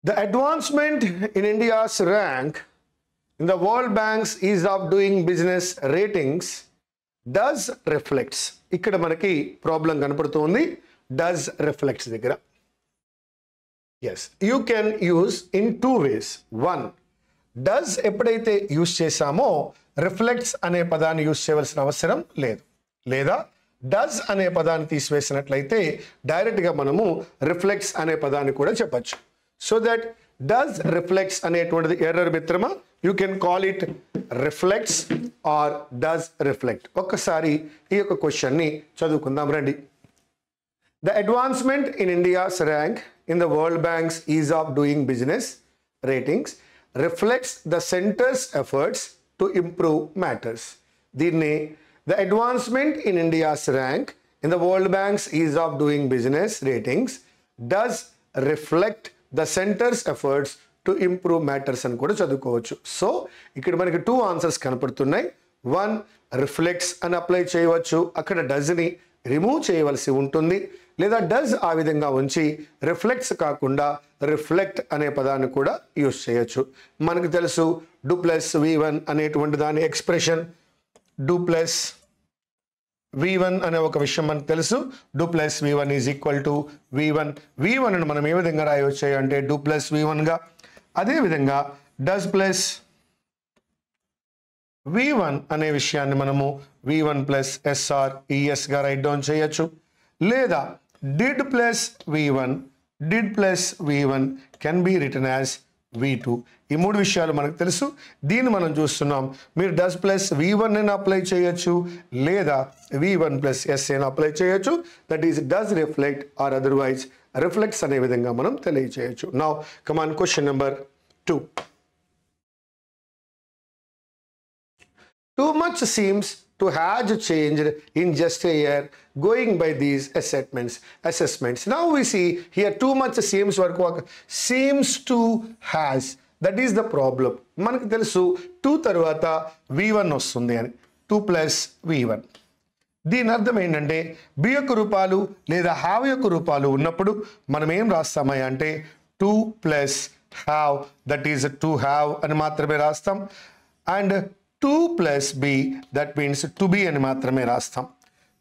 The advancement in India's rank in the World Bank's ease of doing business ratings does reflects. ఇక్కడ మనకి problem కనపడుతుంది does reflects దగ్గర. Yes, you can use in two ways. One, does ఎప్పుడైతే use చేసామో reflects అనే పదాన్ని use చేయవలసిన అవసరం లేదు. లేదా does అనే పదాన్ని తీసివేసినట్లయితే డైరెక్ట్ గా మనము reflects అనే పదాన్ని కూడా చెప్పొచ్చు. So that does reflects అనేటువంటిది ఎర్రర్ మిత్రమా, you can call it reflects or does reflect. ఒక్కసారి ఈ యొక్క క్వశ్చన్ ని చదువుకుందాం రండి. The advancement in India's rank in the World Bank's ease of doing business ratings reflects the center's efforts to improve matters. దీన్ని the advancement in India's rank in the World Bank's ease of doing business ratings does reflect the center's efforts to improve matters అని కూడా చదువుకోవచ్చు. So ఇక్కడ మనకి two answers కనపడుతున్నాయి. One, reflects అని apply చేయవచ్చు, అక్కడ డస్ ని రిమూవ్ చేయవలసి ఉంటుంది. లేదా డస్ ఆ విధంగా ఉంచి రిఫ్లెక్ట్స్ కాకుండా రిఫ్లెక్ట్ అనే పదాన్ని కూడా యూస్ చేయొచ్చు. మనకు తెలుసు డు ప్లస్ V1 అనేటువంటి దాని ఎక్స్ప్రెషన్ డు ప్లస్ V1 అనే ఒక విషయం మనకు తెలుసు. Do plus V1 is equal to V1. V1 ను మనం ఏ విధంగా రాయవచ్చు అంటే డు ప్లస్ V1 గా, అదేవిధంగా డస్ ప్లస్ V1 అనే విషయాన్ని మనము V1 ప్లస్ SR ES గా రైట్ డౌన్ చేయొచ్చు. లేదా did plus V1 can be written as V2. ఈ మూడు విషయాలు మనకు తెలుసు. దీన్ని మనం చూస్తున్నాం. మీరు డస్ ప్లస్ V1 అని అప్లై చేయొచ్చు, లేదా V1 ప్లస్ S అని అప్లై చేయొచ్చు. That is does reflect or otherwise reflects అనే విధంగా మనం తెలియజేయొచ్చు. Now come on question number 2. Too much seems to have changed in just a year going by these assessments. Now we see here too much seems to has. That is the problem. మనకు తెలుసు 2 తర్వాత V1 వస్తుంది అని, 2 plus V1. దీని అర్థం ఏంటంటే B యొక్క రూపాలు లేదా హ్యావ్ యొక్క రూపాలు ఉన్నప్పుడు మనం ఏం రాస్తామా అంటే 2 plus have, that is to have అని మాత్రమే రాస్తాం. And 2 plus be, that means to be అని మాత్రమే రాస్తాం.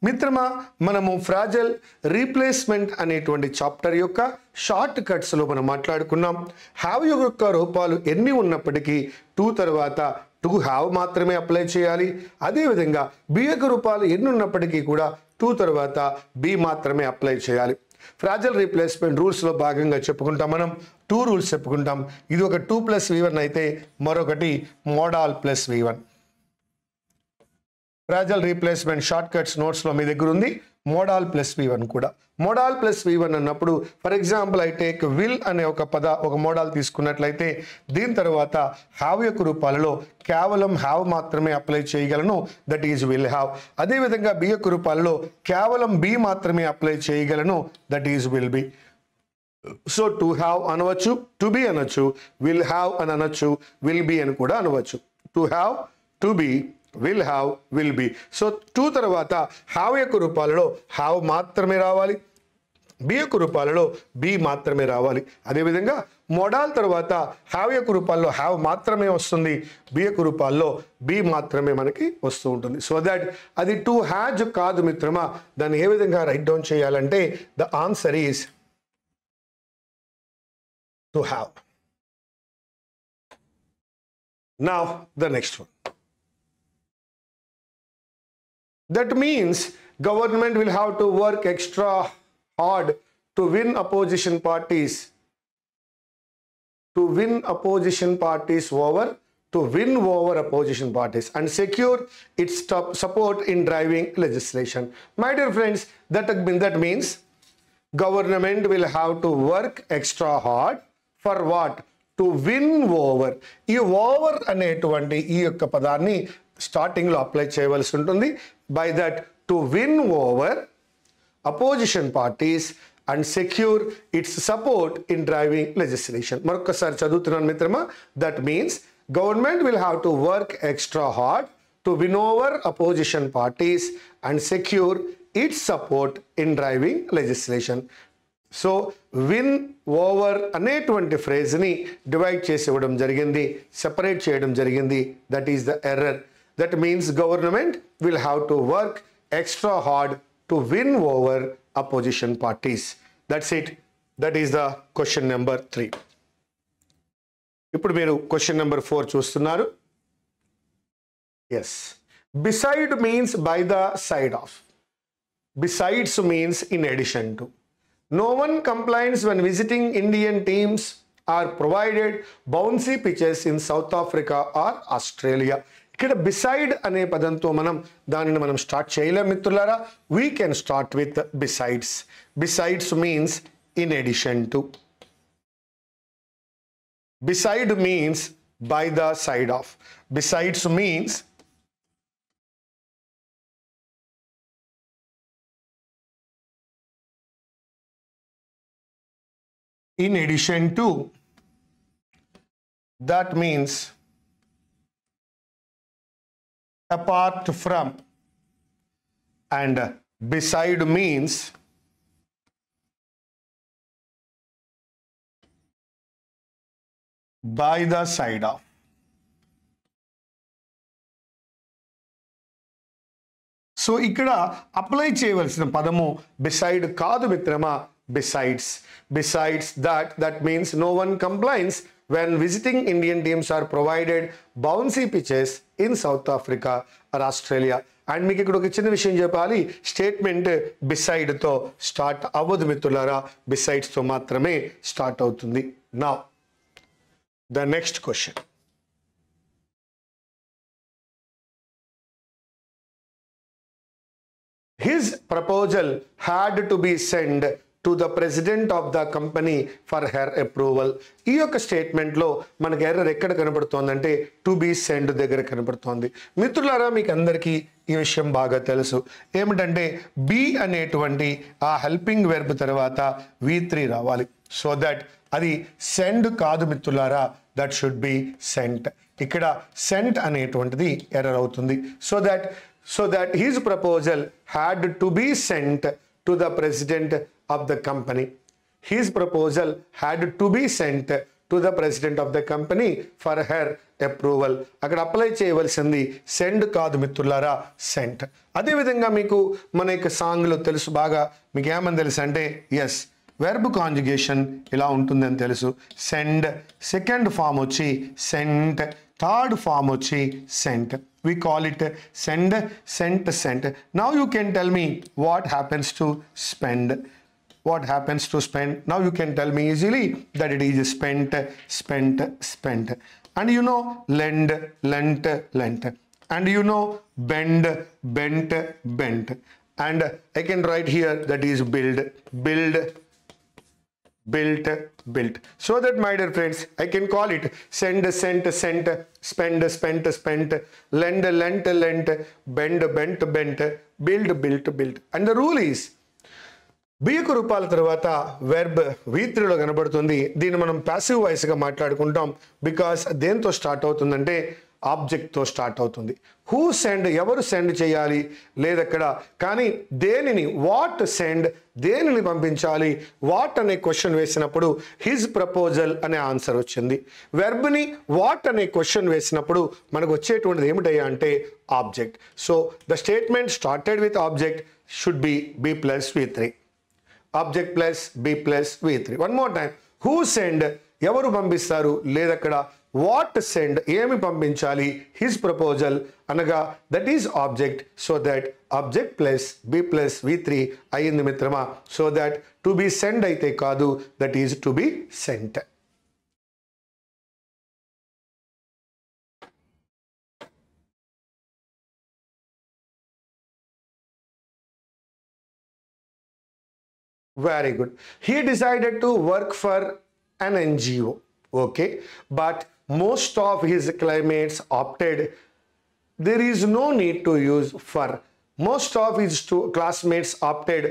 మిత్రమా, మనము ఫ్రాజల్ రీప్లేస్మెంట్ అనేటువంటి చాప్టర్ యొక్క షార్ట్ కట్స్లో మనం మాట్లాడుకున్నాం. హ్యావ్ యొక్క రూపాలు ఎన్ని ఉన్నప్పటికీ 2 తర్వాత టు హ్యావ్ మాత్రమే అప్లై చేయాలి. అదేవిధంగా బి యొక్క రూపాలు ఎన్ని ఉన్నప్పటికీ కూడా 2 తర్వాత బి మాత్రమే అప్లై చేయాలి. ఫ్రాజల్ రీప్లేస్మెంట్ రూల్స్లో భాగంగా చెప్పుకుంటాం. మనం 2 రూల్స్ చెప్పుకుంటాం. ఇది ఒక 2 ప్లస్ V1 అయితే మరొకటి modal plus V1. Phrasal replacement shortcuts నోట్స్లో మీ దగ్గర ఉంది. మోడాల్ ప్లస్ V1 కూడా. మోడాల్ ప్లస్ V1 అన్నప్పుడు for example I take will అనే ఒక మోడాల్ తీసుకున్నట్లయితే దీని తర్వాత హ్యావ్ యొక్క రూపాలలో కేవలం హ్యావ్ మాత్రమే అప్లై చేయగలను, దట్ ఈజ్ విల్ హ్యావ్. అదేవిధంగా బి యొక్క రూపాలలో కేవలం బి మాత్రమే అప్లై చేయగలను, that is will be. So to have అనవచ్చు, టు బి అనొచ్చు, విల్ హ్యావ్ అని అనొచ్చు, విల్ బి అని కూడా అనవచ్చు. To have, to be, will have, will be. So 2 తర్వాత హ్యావ్ యొక్క రూపాలలో హ్యావ్ మాత్రమే రావాలి, బి యొక్క రూపాలలో బి మాత్రమే రావాలి. అదేవిధంగా మోడాల్ తర్వాత హ్యావ్ యొక్క రూపాల్లో హ్యావ్ మాత్రమే వస్తుంది, బి యొక్క రూపాల్లో బి మాత్రమే మనకి వస్తూ ఉంటుంది. సో దట్ అది టు హ్యాజ్ కాదు మిత్రమా. దాన్ని ఏ విధంగా రైట్ డౌన్ చేయాలంటే the answer is to have. Now the next one. That means government will have to work extra hard to win opposition parties and secure its support in driving legislation. My dear friends, that means government will have to work extra hard for what? To win over. ఈ over అనేటువంటి ఈ యొక్క పదాన్ని starting లో apply చేయవలసి ఉంటుంది. By that to win over opposition parties and secure it's support in driving legislation. మరొకసారి చదువుతున్నాను మిత్రమా. That means government will have to work extra hard to win over opposition parties and secure it's support in driving legislation. So win over అనేటువంటి ఫ్రేజ్ని divide చేసి ఇవ్వడం జరిగింది, separate చేయడం జరిగింది. That is the error. That means government will have to work extra hard to win over opposition parties. That's it. That is the question number 3. ఇప్పుడు మీరు question number 4 చూస్తున్నారు. Yes, beside means by the side of. Besides means in addition to. No one complains when visiting Indian teams are provided bouncy pitches in South Africa or Australia. ఇక్కడ beside అనే పదంతో దానిని మనం start చేయలేం మిత్రులారా. We can start with besides. Besides means in addition to. Beside means by the side of. Besides means in addition to. That means apart from, and beside means by the side of. So ఇక్కడ apply చేయవలసిన పదము beside కాదు మిత్రమా, besides. Besides that means no one complains when visiting Indian teams are provided bouncy pitches in South Africa or Australia. And మీకు ఇక్కడ ఒక చిన్న విషయం చెప్పాలి, స్టేట్మెంట్ beside తో స్టార్ట్ అవ్వదు మిత్రులారా, besides తో మాత్రమే స్టార్ట్ అవుతుంది. Now the next question. His proposal had to be sent to the president of the company for her approval. ఈ యొక్క స్టేట్మెంట్లో మనకి ఎర్రర్ ఎక్కడ కనబడుతోందంటే టు బి సెండ్ దగ్గర కనబడుతోంది. మిత్రులారా మీకు అందరికీ ఈ విషయం బాగా తెలుసు. ఏమిటంటే బి అనేటువంటి ఆ హెల్పింగ్ వెర్బ్ తర్వాత V3 రావాలి. సో దట్ అది సెండ్ కాదు మిత్రులారా, దట్ షుడ్ బి సెంట్. ఇక్కడ సెంట్ అనేటువంటిది ఎర్రర్ అవుతుంది. So that his proposal had to be sent to the president of the company. His proposal had to be sent to the president of the company for her approval. అక్కడ apply చేయవలసింది send కాదు మిత్రులారా, cent. అదేవిధంగా మీకు మన యొక్క సాంగ్లో తెలుసు బాగా, మీకు ఏమని తెలుసు అంటే ఎస్, వెర్బ్ కాంజుగేషన్ ఇలా ఉంటుందని తెలుసు. సెండ్ సెకండ్ ఫామ్ వచ్చి సెంట్, థర్డ్ ఫామ్ వచ్చి cent. We call it send, sent. Now you can tell me what happens to spend. What happens to spend? Now you can tell me easily that it is spent, spent. And you know lend, lent. And you know bend, bent. And I can write here that is build, built. So that my dear friends, I can call it send, sent, spend, spent, lend, lent, bend, bent, built. And the rule is బియ్యకు రూపాల తర్వాత verb V3లో కనబడుతుంది. దీన్ని మనం passive వాయిస్గా మాట్లాడుకుంటాం. Because దేంతో start అవుతుందంటే ఆబ్జెక్ట్తో start అవుతుంది. Who send, ఎవరు సెండ్ చేయాలి లేదక్కడ, కానీ దేనిని, వాట్ సెండ్, దేనిని పంపించాలి, వాట్ అనే క్వశ్చన్ వేసినప్పుడు హిజ్ ప్రపోజల్ అనే ఆన్సర్ వచ్చింది. వెర్బ్ని వాట్ అనే క్వశ్చన్ వేసినప్పుడు మనకు వచ్చేటువంటిది ఏమిటయ్యా అంటే object. So the statement started with object should be B plus V3. Object plus B plus V3. One more time. Who send, ఎవరు పంపిస్తారు లేదక్కడ, వాట్ సెండ్, ఏమి పంపించాలి, హిజ్ ప్రపోజల్ అనగా that is object. So that object plus B plus V3 అయ్యింది మిత్రమా. So that to be send అయితే కాదు, that is to be sent. Very good. He decided to work for an NGO. Okay, but most of his classmates opted. There is no need to use for. Most of his classmates opted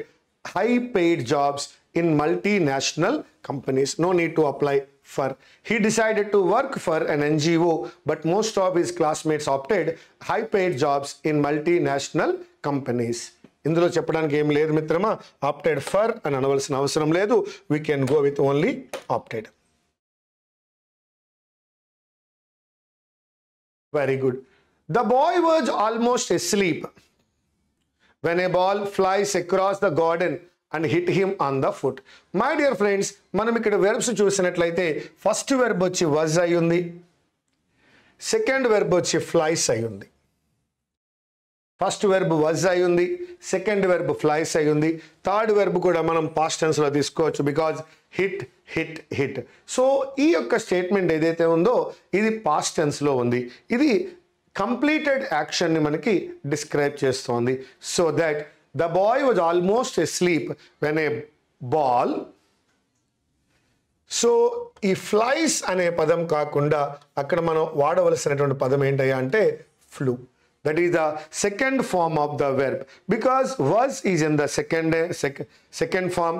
high paid jobs in multinational companies. No need to apply for. He decided to work for an NGO, but most of his classmates opted high paid jobs in multinational companies. ఇందులో చెప్పడానికి ఏం లేదు మిత్రమా. Opted for అని అనవలసిన అవసరం లేదు. We can go with only opted. Very good. The boy was almost asleep when a ball flies across the garden and hit him on the foot. My dear friends, మనం ఇక్కడ verbs చూసినట్లయితే first verb వచ్చి was అయి ఉంది, second verb వచ్చి flies అయి ఉంది. First verb was అయి ఉంది, సెకండ్ వెర్బ్ ఫ్లైస్ అయి ఉంది, థర్డ్ వెర్బ్ కూడా మనం పాస్ట్ టెన్స్ లో తీసుకోవచ్చు because hit hit hit. So ఈ యొక్క స్టేట్మెంట్ ఏదైతే ఉందో ఇది పాస్ట్ టెన్స్ లో ఉంది. ఇది కంప్లీటెడ్ యాక్షన్ని మనకి డిస్క్రైబ్ చేస్తోంది. So that the boy was almost asleep when a ball. So ఈ ఫ్లైస్ అనే పదం కాకుండా అక్కడ మనం వాడవలసినటువంటి పదం ఏంటయ్యా అంటే flew. That is the second form of the verb because was is in the second form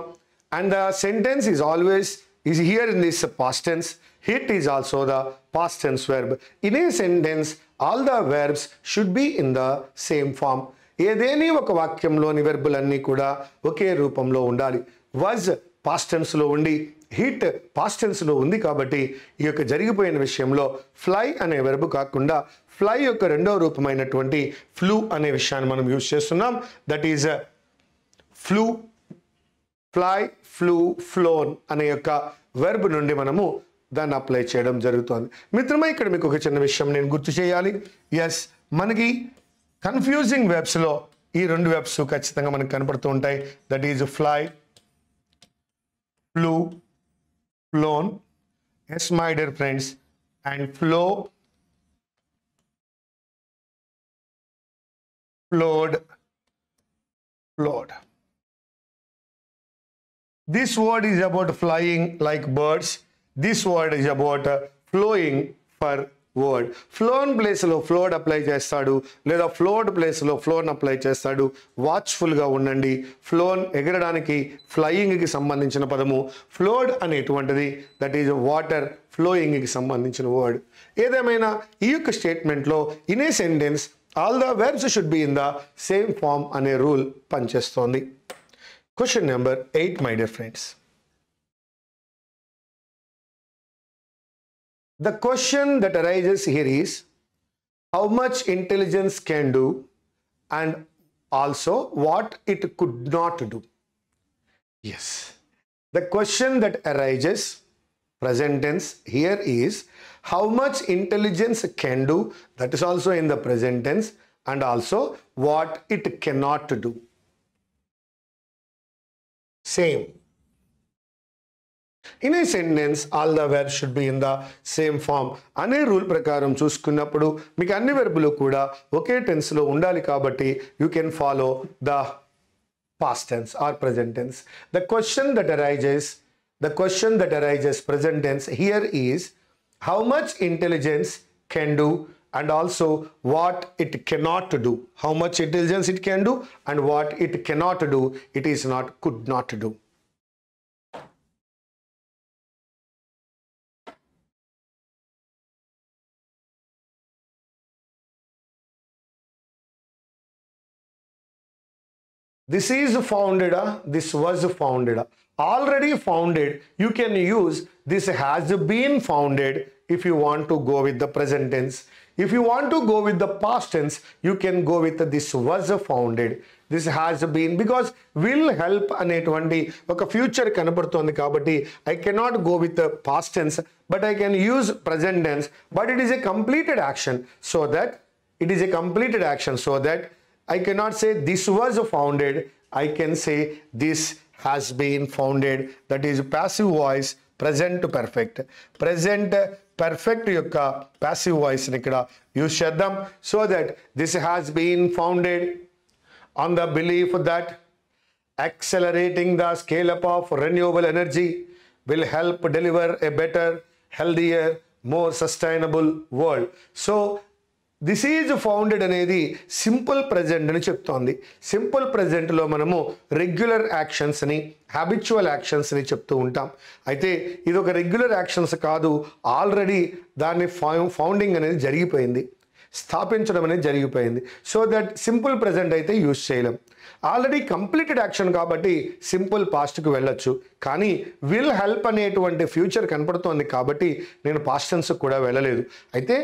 and the sentence is always is here in this past tense. Hit is also the past tense verb. In a sentence all the verbs should be in the same form. ఏదేని ఒక వాక్యంలోని వెర్బులన్నీ కూడా ఒకే రూపంలో ఉండాలి. was past tense లో ఉండి hit past tense లో ఉంది కాబట్టి ఈ యొక్క జరిగిపోయిన విషయంలో ఫ్లై అనే వెర్బ్ కాకుండా ఫ్లై యొక్క రెండో రూపమైనటువంటి ఫ్లూ అనే విషయాన్ని మనం యూజ్ చేస్తున్నాం. That is flu, fly, flew, flown అనే యొక్క వెర్బ్ నుండి మనము దాన్ని అప్లై చేయడం జరుగుతుంది. మిత్రమా ఇక్కడ మీకు ఒక చిన్న విషయం నేను గుర్తు చేయాలి. ఎస్, మనకి కన్ఫ్యూజింగ్ వెబ్స్లో ఈ రెండు వెబ్స్ ఖచ్చితంగా మనకు కనపడుతూ ఉంటాయి. That is fly, flew, flown. Yes my dear friends, and flow, flowed, flowed. This word is about flying like birds. This word is about flowing for word. Flown place లో flowed apply చేస్తాడు, లేదా flowed place లో flown apply చేస్తాడు. వాచ్ఫుల్గా ఉండండి. Flown ఎగరడానికి ఫ్లయింగ్కి సంబంధించిన పదము, flowed అనేటువంటిది that is water ఫ్లోయింగ్కి సంబంధించిన వర్డ్. ఏదేమైనా ఈ యొక్క స్టేట్మెంట్లో in a sentence all the verbs should be in the same form అనే రూల్ పనిచేస్తోంది. Question number 8 my dear friends. The question that arises here is how much intelligence can do and also what it could not do. Yes, the question that arises, present tense here, is how much intelligence can do, that is also in the present tense, and also what it cannot do. Same. In a sentence all the verbs should be in the same form అనే rule ప్రకారం చూసుకున్నప్పుడు మీకు అన్ని వెర్బులు కూడా ఒకే tense లో ఉండాలి కాబట్టి you can follow the past tense or present tense. The question that arises present tense here is how much intelligence can do and also what it cannot do. How much intelligence it can do and what it cannot do, it is not could not do. This is founded, this was founded. Already founded, you can use this has been founded if you want to go with the present tense. If you want to go with the past tense, you can go with this was founded, this has been, because will help అనేటువంటి ఒక future కనబడుతోంది కాబట్టి I cannot go with the past tense but I can use present tense, but it is a completed action so that I cannot say this was founded, I can say this has been founded. That is passive voice, present perfect. Present perfect యొక్క passive voice ని ఇక్కడ use చేద్దాం. So that this has been founded on the belief that accelerating the scale up of renewable energy will help deliver a better, healthier, more sustainable world. So this is founded అనేది simple present అని చెప్తోంది. Simple ప్రజెంట్లో మనము regular యాక్షన్స్ని, habitual యాక్షన్స్ని చెప్తూ ఉంటాం. అయితే ఇది ఒక regular actions కాదు, ఆల్రెడీ దాన్ని ఫౌండింగ్ అనేది జరిగిపోయింది. స్థాపించడం అనేది జరిగిపోయింది. సో దట్ సింపుల్ ప్రెజెంట్ అయితే యూజ్ చేయలేం. ఆల్రెడీ కంప్లీటెడ్ యాక్షన్ కాబట్టి సింపుల్ పాస్ట్కి వెళ్ళొచ్చు, కానీ విల్ హెల్ప్ అనేటువంటి ఫ్యూచర్ కనపడుతోంది కాబట్టి నేను పాస్ట్ టెన్స్కి కూడా వెళ్ళలేదు. అయితే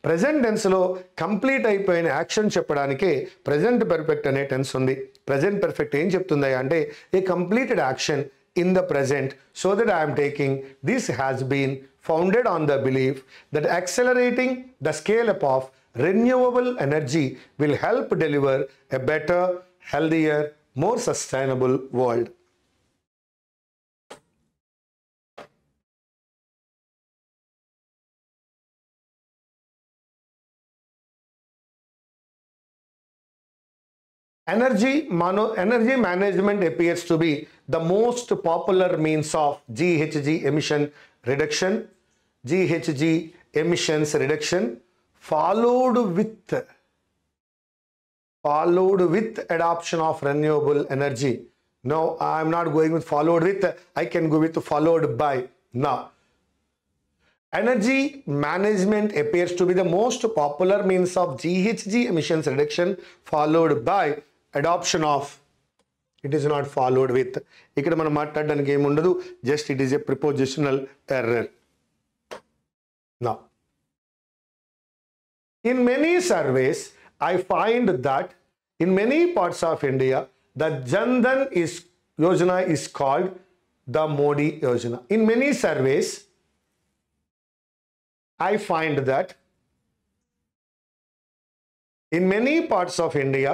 ప్రెజెంట్ టెన్స్లో కంప్లీట్ అయిపోయిన యాక్షన్ చెప్పడానికే ప్రెజెంట్ పర్ఫెక్ట్ అనే టెన్స్ ఉంది. ప్రెజెంట్ పర్ఫెక్ట్ ఏం చెప్తుంది అంటే a completed action in the present, so that I am taking this has been founded on the belief that accelerating the scale up of renewable energy will help deliver a better, healthier, more sustainable world. Energy management appears to be the most popular means of GHG emission reduction. GHG emissions reduction followed with adoption of renewable energy. No, I am not going with followed with. I can go with followed by. Now, energy management appears to be the most popular means of GHG emissions reduction followed by adoption of. It is not followed with. ఇక్కడ మనం మాట్లాడడానికి ఏమి ఉండదు, just it is a prepositional error. Now, in many surveys I find that in many parts of India the Jan Dhan Yojana is called the Modi Yojana. In many surveys I find that in many parts of India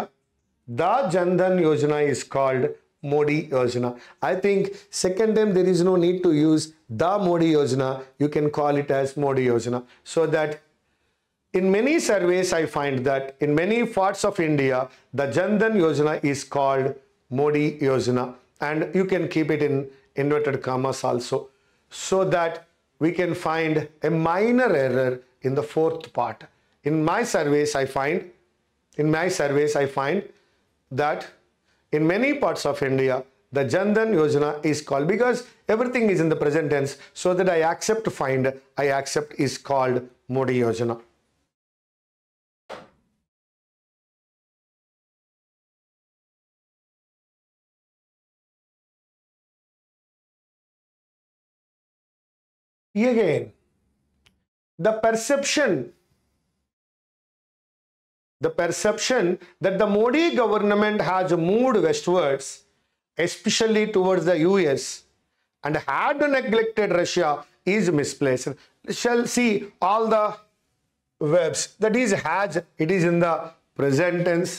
the Jan Dhan Yojana is called Modi Yojana. I think second time there is no need to use the Modi Yojana. You can call it as Modi Yojana. So that in many surveys I find that in many parts of India the Jan Dhan Yojana is called Modi Yojana, and you can keep it in inverted commas also, so that we can find a minor error in the fourth part. In my surveys I find that in many parts of India the Jan Dhan Yojana is called, because everything is in the present tense, so that I accept is called Modi Yojana. Again, the perception that the Modi government has moved westwards, especially towards the US, and had neglected Russia is misplaced. Shall see all the verbs. That is has, it is in the present tense.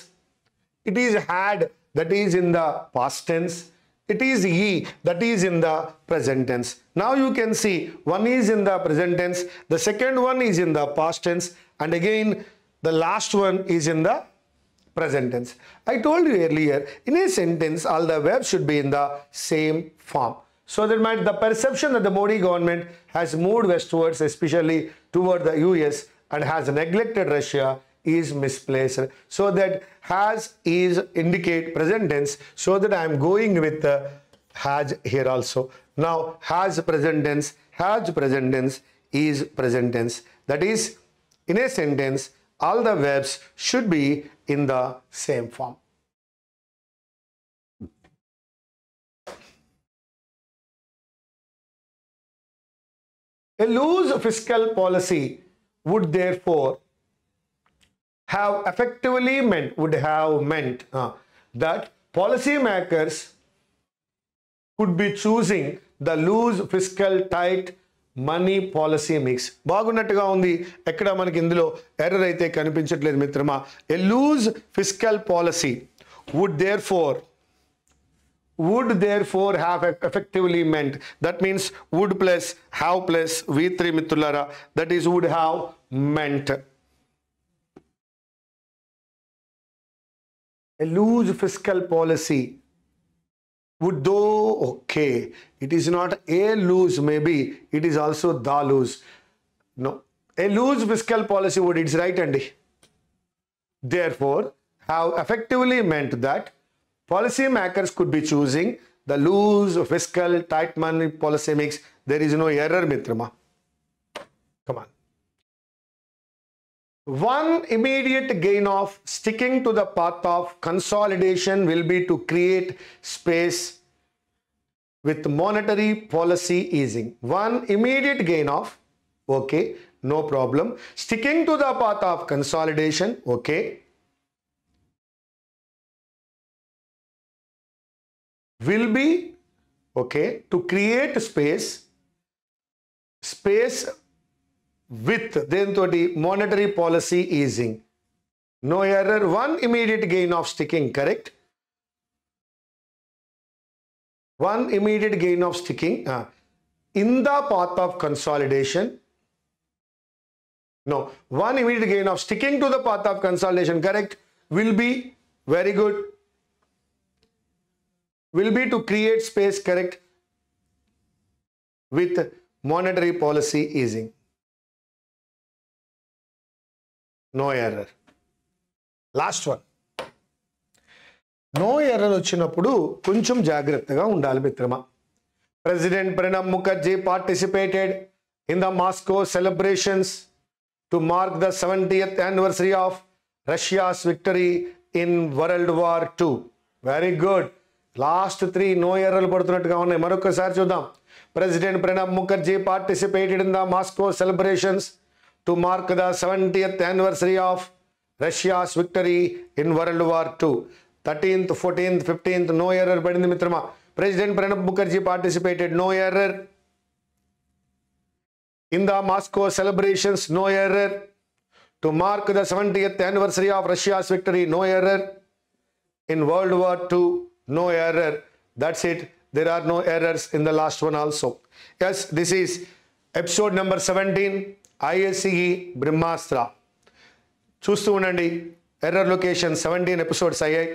It is had, that is in the past tense. It is ye, that is in the present tense. Now you can see one is in the present tense, the second one is in the past tense, and again the last one is in the present tense. I told you earlier, in a sentence all the verbs should be in the same form. So that the perception that the Modi government has moved westwards, especially toward the US, and has neglected Russia is misplaced. So that has is indicate present tense, so that I am going with has here also. Now has present tense is present tense. That is, in a sentence all the verbs should be in the same form. A loose fiscal policy would therefore have effectively meant that policymakers could be choosing the loose fiscal tight money policy mix. బాగున్నట్టుగా ఉంది, ఎక్కడ మనకి ఇందులో error అయితే కనిపించట్లేదు మిత్రమా. A loose fiscal policy would therefore have effectively meant, that means would plus have plus V3 మిత్రులారా, that is would have meant. A loose fiscal policy would, though, okay, it is not a loose, maybe it is also the loose. No, a loose fiscal policy would, it's right, Andy. Therefore have effectively meant that policymakers could be choosing the loose fiscal tight money policy mix. There is no error mitrama. Come on. One immediate gain of sticking to the path of consolidation will be to create space with monetary policy easing. One immediate gain of, okay, no problem. Sticking to the path of consolidation, okay. Will be, okay, to create space with then toti monetary policy easing. No error. One immediate gain of sticking, correct? One immediate gain of sticking in the path of consolidation. No, one immediate gain of sticking to the path of consolidation, correct? Will be, very good. Will be to create space, correct? With monetary policy easing. No error. Last one. No error వచ్చినప్పుడు కొంచెం జాగ్రత్తగా ఉండాలి మిత్రమా. President Pranab Mukherjee participated in the Moscow celebrations to mark the 70th anniversary of Russia's victory in World War II. Very good. Last 3 no errorలు పడుతున్నట్టుగా ఉన్నాయి. మరొకసారి చూద్దాం. President Pranab Mukherjee participated in the Moscow celebrations to mark the 70th anniversary of Russia's victory in World War II. 13th, 14th, 15th, no error padindi mitrama. President Pranab Mukherjee participated, no error. In the Moscow celebrations, no error. To mark the 70th anniversary of Russia's victory, no error. In World War II, no error. That's it. There are no errors in the last one also. Yes, this is episode number 17, ISCE Brahmastra. చూస్తూ ఉండండి. Error location 17 episodes అయ్యాయి.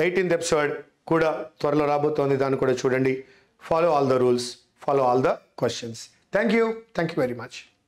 18th episode కూడా త్వరలో రాబోతోంది. దాన్ని కూడా చూడండి. Follow all the rules, follow all the questions. Thank you very much.